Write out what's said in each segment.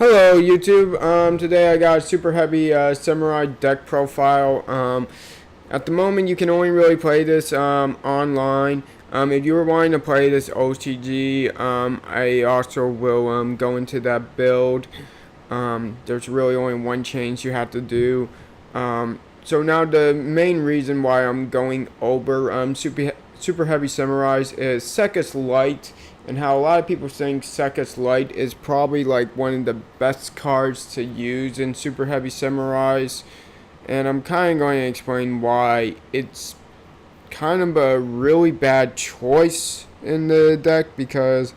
Hello YouTube. Today I got a super heavy samurai deck profile. At the moment you can only really play this online. If you were wanting to play this OCG, I also will go into that build. There's really only one change you have to do. So now the main reason why I'm going over super heavy samurais is Sekka's light, and how a lot of people think Sekka's light is probably like one of the best cards to use in super heavy samurais, and I'm kind of going to explain why it's kind of a really bad choice in the deck, because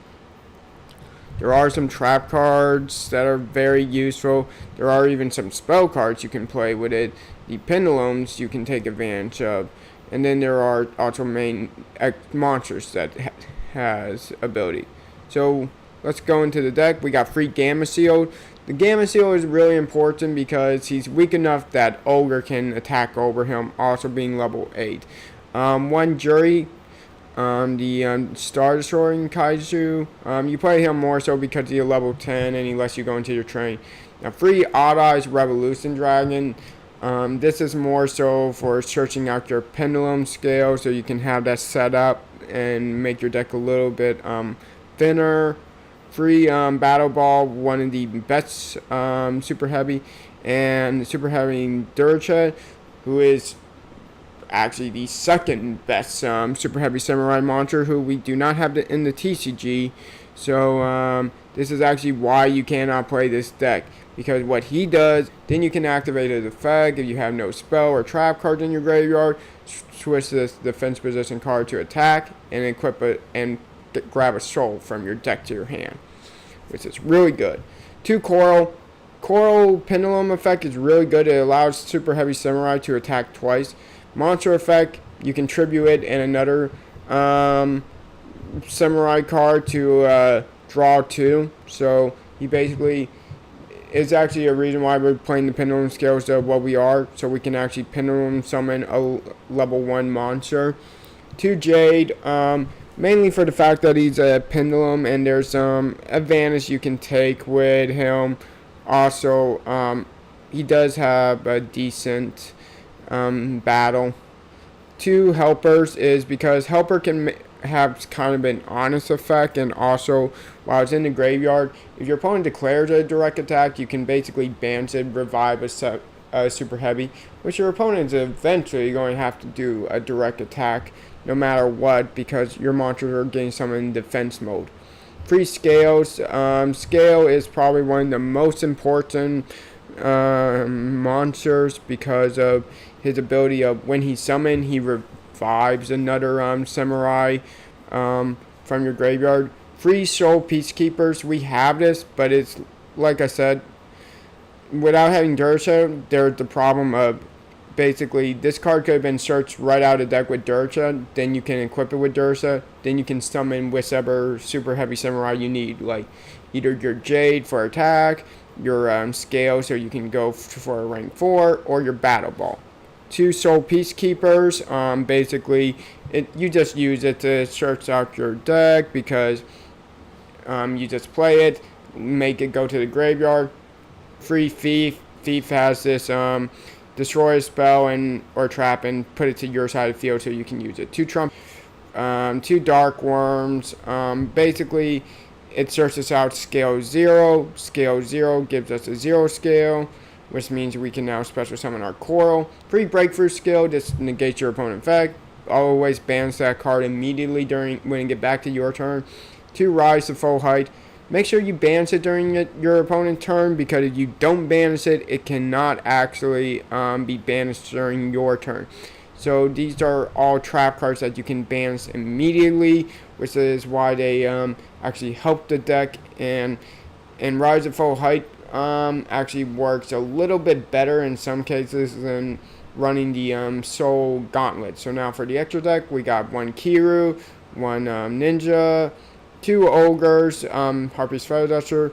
there are some trap cards that are very useful. There are even some spell cards you can play with it. The pendulums you can take advantage of. And then there are also main monsters that has ability. So let's go into the deck. We got free Gamma Seal. The Gamma Seal is really important because he's weak enough that Ogre can attack over him, also being level 8. One Jury, the Star Destroying Kaiju. You play him more so because he's level 10 and he lets you go into your train. Now, free Odd Eyes Revolution Dragon. This is more so for searching out your pendulum scale, so you can have that set up and make your deck a little bit thinner. Free Battle Ball, one of the best super heavy, and super heavy Durachet, who is actually the second best super heavy samurai monster, who we do not have in the TCG. So this is actually why you cannot play this deck, because what he does, then you can activate his effect if you have no spell or trap cards in your graveyard. Switch this defense position card to attack and equip it and grab a soul from your deck to your hand, which is really good. 2 Coral. Coral Pendulum effect is really good. It allows super heavy samurai to attack twice. Monster effect, you can tribute it and another samurai card to draw 2. So he basically is actually a reason why we're playing the pendulum scales of what we are, so we can actually pendulum summon a level 1 monster. 2 Jade, mainly for the fact that he's a pendulum and there's some advantage you can take with him. Also, he does have a decent battle. 2 Helpers is because Helper can have kind of an honest effect, and also while it's in the graveyard, if your opponent declares a direct attack, you can basically banish it, revive a super heavy, which your opponent is eventually going to have to do a direct attack no matter what, because your monsters are getting summoned in defense mode. Free Scales. Scale is probably one of the most important monsters because of his ability of when he's summoned, he revives another samurai from your graveyard. Free Soul Peacekeepers. We have this, but it's like I said, without having Durcha, there's the problem of basically this card could have been searched right out of the deck with Durcha, then you can equip it with Durcha, then you can summon whichever super heavy samurai you need, like either your Jade for attack, your Scale so you can go for a rank 4, or your Battle Ball. 2 Soul Peacekeepers, basically you just use it to search out your deck, because you just play it, make it go to the graveyard. Free Thief. Thief has this destroy a spell or trap and put it to your side of the field so you can use it. 2 Trump, 2 Dark Worms. Basically, it searches out scale 0. Scale 0 gives us a 0 scale, which means we can now special summon our Coral. Free Breakthrough skill, just negates your opponent's effect. Always bans that card immediately when you get back to your turn. 2 Rise to Full Height. Make sure you banish it during your opponent's turn, because if you don't banish it, it cannot actually be banished during your turn. So these are all trap cards that you can banish immediately, which is why they actually help the deck. And Rise to Full Height actually works a little bit better in some cases than running the Soul Gauntlet. So now for the extra deck, we got 1 Kiru, 1 Ninja, 2 Ogres, Harpy's Feather Duster,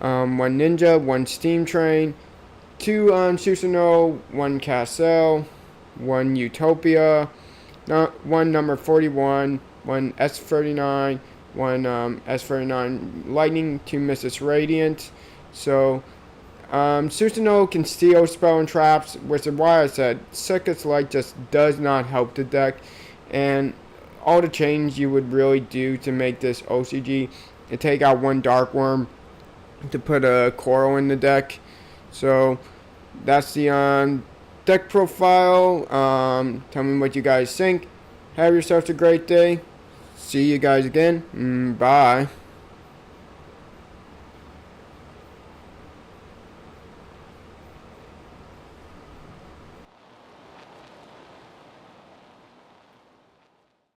1 Ninja, 1 Steam Train, 2 Susanoo, 1 Castle, 1 Utopia, 1 number 41, 1 S39, 1 S39 Lightning, 2 Mrs. Radiant, So Susanoo can steal spell and traps, which is why I said Sekka's Light just does not help the deck. And all the change you would really do to make this OCG and take out one Dark Worm to put a Coral in the deck. So that's the deck profile. Tell me what you guys think. Have yourselves a great day. See you guys again. Bye.